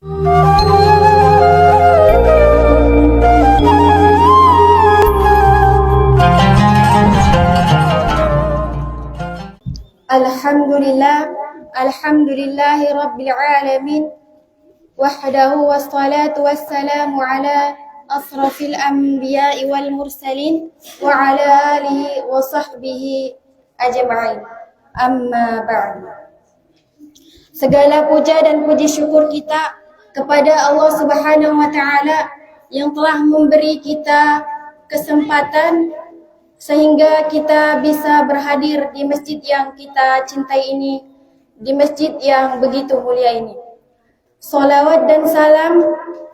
Alhamdulillahi Rabbil Alamin wahdahu wassalatu wassalamu ala asrafil anbiya'i wal mursalin wa ala alihi wa sahbihi ajma'in. Amma ba'd. Segala puja dan puji syukur kita kepada Allah Subhanahu wa taala yang telah memberi kita kesempatan sehingga kita bisa berhadir di masjid yang kita cintai ini, di masjid yang begitu mulia ini. Salawat dan salam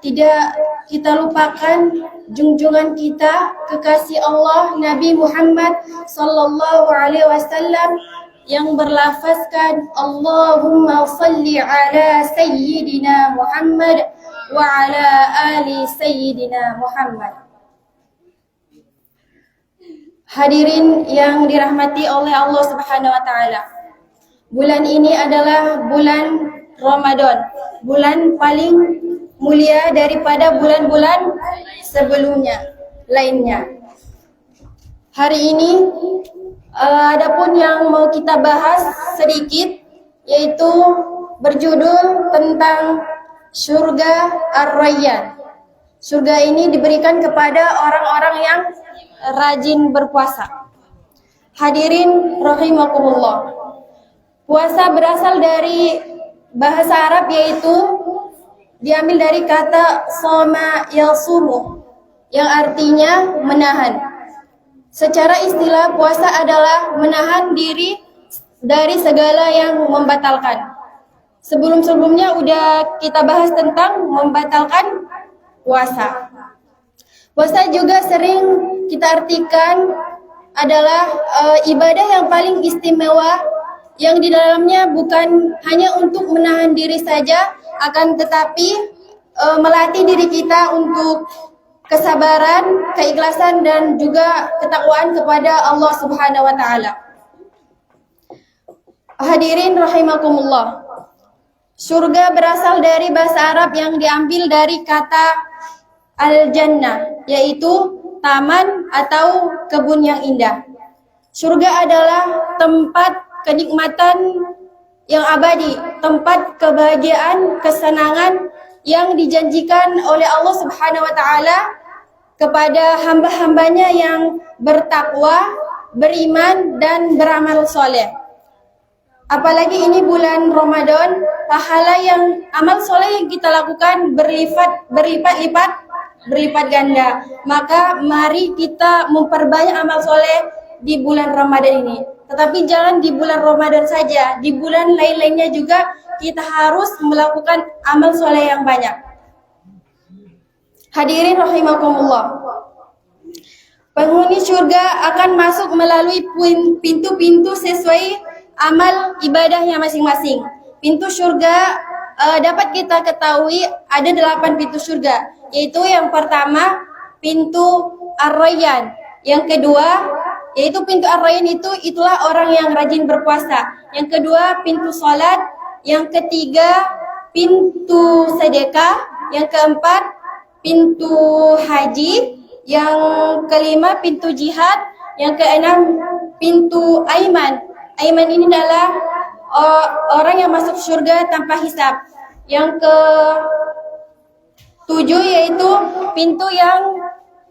tidak kita lupakan junjungan kita, kekasih Allah Nabi Muhammad sallallahu alaihi wasallam yang berlafazkan Allahumma salli ala sayyidina Muhammad wa ala ali sayyidina Muhammad. Hadirin yang dirahmati oleh Allah Subhanahu wa taala. Bulan ini adalah bulan Ramadan, bulan paling mulia daripada bulan-bulan sebelumnya lainnya. Hari ini adapun yang mau kita bahas sedikit, yaitu berjudul tentang surga Ar-Rayyan. Surga ini diberikan kepada orang-orang yang rajin berpuasa. Hadirin rahimakumullah. Puasa berasal dari bahasa Arab, yaitu diambil dari kata soma yasumu yang artinya menahan. Secara istilah, puasa adalah menahan diri dari segala yang membatalkan. Sebelum-sebelumnya udah kita bahas tentang membatalkan puasa. Puasa juga sering kita artikan adalah ibadah yang paling istimewa, yang di dalamnya bukan hanya untuk menahan diri saja, akan tetapi melatih diri kita untuk kesabaran, keikhlasan, dan juga ketakwaan kepada Allah Subhanahu wa taala. Hadirin rahimakumullah. Surga berasal dari bahasa Arab yang diambil dari kata al-jannah, yaitu taman atau kebun yang indah. Surga adalah tempat kenikmatan yang abadi, tempat kebahagiaan, kesenangan yang dijanjikan oleh Allah Subhanahu wa taala kepada hamba-hambanya yang bertakwa, beriman, dan beramal soleh. Apalagi ini bulan Ramadan, pahala yang amal soleh yang kita lakukan berlipat ganda. Maka mari kita memperbanyak amal soleh di bulan Ramadan ini. Tetapi jangan di bulan Ramadan saja, di bulan lain-lainnya juga kita harus melakukan amal soleh yang banyak. Hadirin rahimakumullah. Penghuni surga akan masuk melalui pintu-pintu sesuai amal ibadahnya masing-masing. Pintu surga dapat kita ketahui ada 8 pintu surga, yaitu yang pertama pintu Ar-Rayyan, yang kedua yaitu pintu Ar-Rayyan itulah orang yang rajin berpuasa, yang kedua pintu salat, yang ketiga pintu sedekah, yang keempat pintu haji, yang kelima pintu jihad, yang keenam pintu aiman. Aiman ini adalah orang yang masuk surga tanpa hisab. Yang ke-7 yaitu pintu yang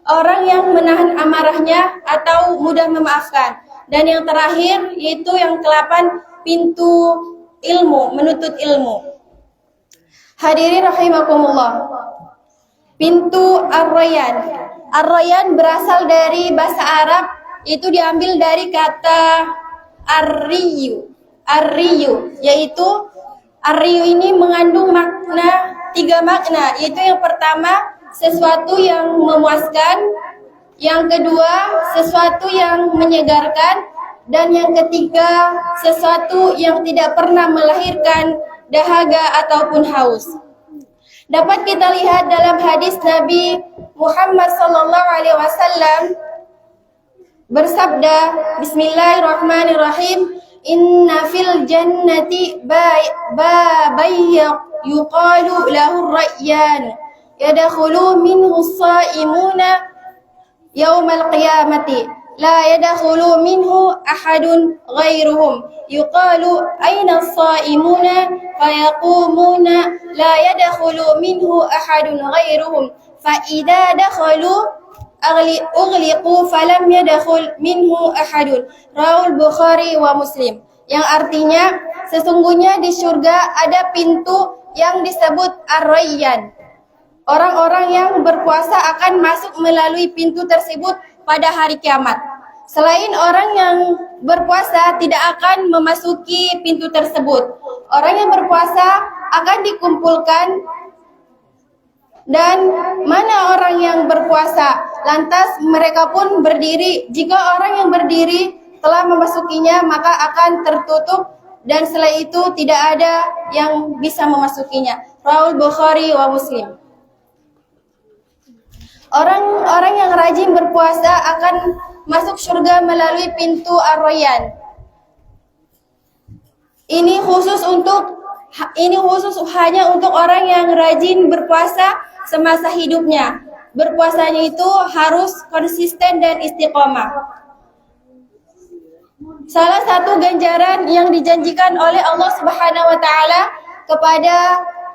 orang yang menahan amarahnya atau mudah memaafkan. Dan yang terakhir yaitu yang ke-8 pintu ilmu, menuntut ilmu. Hadirin rahimakumullah. Pintu Ar-Rayyan. Ar-Rayyan berasal dari bahasa Arab, itu diambil dari kata Ar-Riyu, yaitu Ar-Riyu ini mengandung makna 3 makna, yaitu yang pertama sesuatu yang memuaskan, yang kedua sesuatu yang menyegarkan, dan yang ketiga sesuatu yang tidak pernah melahirkan dahaga ataupun haus. Dapat kita lihat dalam hadis Nabi Muhammad sallallahu alaihi wasallam bersabda, Bismillahirrahmanirrahim, Inna fil jannati yuqalu lahu ar-rayyan yadkhulu minhu as-sa'imuna yaumal qiyamati la yadkhulu minhu ahadun ghairuhum yuqalu aina as-sa'imuna fayaqumuna la yadkhulu minhu ahadun ghairuhum fa idza dakhalu ughliqu falam yadkhul minhu ahadun. Rawahul Bukhari wa Muslim. Yang artinya sesungguhnya di surga ada pintu yang disebut Ar-Rayyan. Orang-orang yang berpuasa akan masuk melalui pintu tersebut pada hari kiamat. Selain orang yang berpuasa tidak akan memasuki pintu tersebut. Orang yang berpuasa akan dikumpulkan dan mana orang yang berpuasa? Lantas mereka pun berdiri. Jika orang yang berdiri telah memasukinya maka akan tertutup dan setelah itu tidak ada yang bisa memasukinya. Rawahul Bukhari wa Muslim. Orang-orang yang rajin berpuasa akan masuk surga melalui pintu Ar-Rayyan. Ini khusus hanya untuk orang yang rajin berpuasa semasa hidupnya. Berpuasanya itu harus konsisten dan istiqomah. Salah satu ganjaran yang dijanjikan oleh Allah Subhanahu wa taala kepada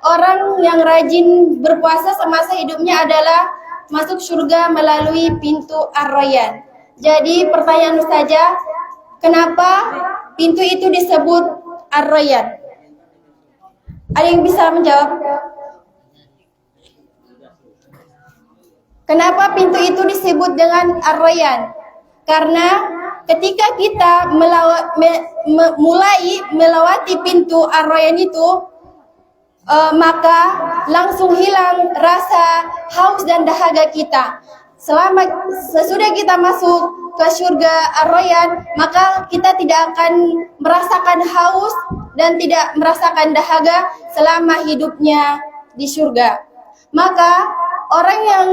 orang yang rajin berpuasa semasa hidupnya adalah masuk surga melalui pintu Ar-Rayyan. Jadi pertanyaan saja, kenapa pintu itu disebut Ar-Rayyan? Ada yang bisa menjawab? Kenapa pintu itu disebut dengan Ar-Rayyan? Karena ketika kita mulai melewati pintu Ar-Rayyan itu, maka langsung hilang rasa haus dan dahaga kita. Sesudah kita masuk ke surga Ar-Rayyan, maka kita tidak akan merasakan haus dan tidak merasakan dahaga selama hidupnya di surga. Maka orang yang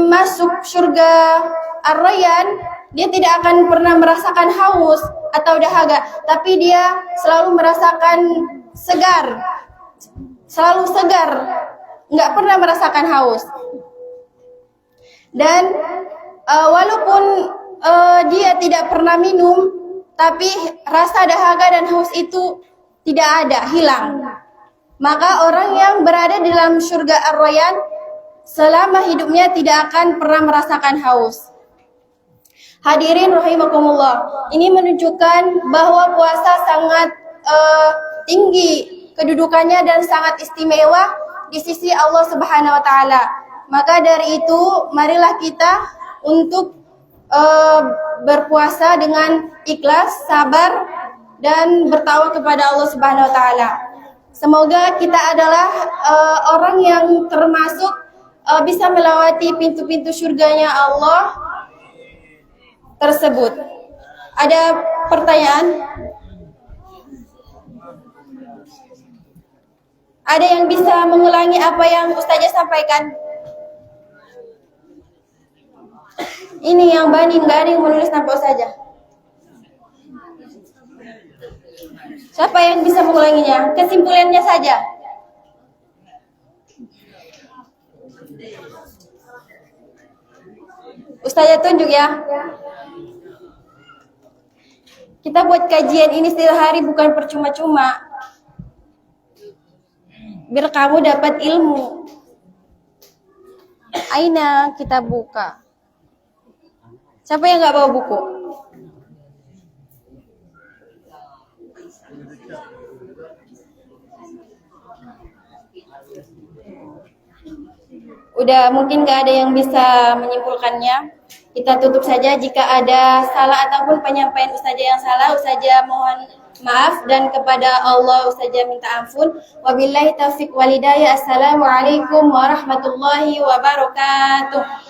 masuk surga Ar-Rayyan, dia tidak akan pernah merasakan haus atau dahaga, tapi dia selalu merasakan selalu segar, nggak pernah merasakan haus. Dan walaupun dia tidak pernah minum, tapi rasa dahaga dan haus itu tidak ada, hilang. Maka orang yang berada di dalam surga Ar-Rayyan selama hidupnya tidak akan pernah merasakan haus. Hadirin rahimakumullah, ini menunjukkan bahwa puasa sangat tinggi kedudukannya dan sangat istimewa di sisi Allah Subhanahu wa taala. Maka dari itu, marilah kita untuk berpuasa dengan ikhlas, sabar dan bertakwa kepada Allah Subhanahu wa taala. Semoga kita adalah orang yang termasuk bisa melewati pintu-pintu surganya Allah tersebut. Ada pertanyaan? Ada yang bisa mengulangi apa yang Ustazah sampaikan? Ini yang banding, gak ada yang menulis tanpa Ustazah. Siapa yang bisa mengulanginya? Kesimpulannya saja. Ustazah tunjuk ya. Kita buat kajian ini setiap hari bukan percuma-cuma. Biar kamu dapat ilmu. Aina kita buka. Siapa yang nggak bawa buku? Udah mungkin nggak ada yang bisa menyimpulkannya. Kita tutup saja. Jika ada salah ataupun penyampaian Ustazah yang salah, Ustazah mohon maaf, dan kepada Allah Ustazah minta ampun. Wabillahi taufiq walhidayah. Assalamualaikum warahmatullahi wabarakatuh.